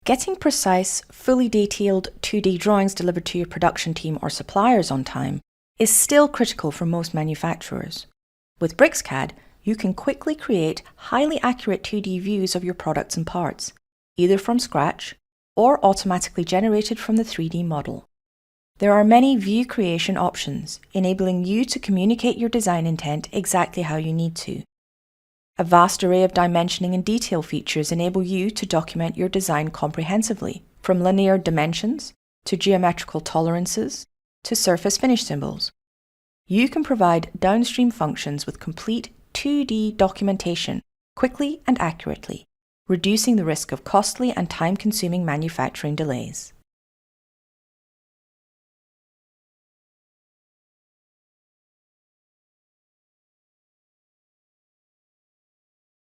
Getting precise, fully detailed 2D drawings delivered to your production team or suppliers on time is still critical for most manufacturers. With BricsCAD, you can quickly create highly accurate 2D views of your products and parts, either from scratch or automatically generated from the 3D model. There are many view creation options, enabling you to communicate your design intent exactly how you need to. A vast array of dimensioning and detail features enable you to document your design comprehensively, from linear dimensions to geometrical tolerances to surface finish symbols. You can provide downstream functions with complete 2D documentation quickly and accurately, reducing the risk of costly and time-consuming manufacturing delays.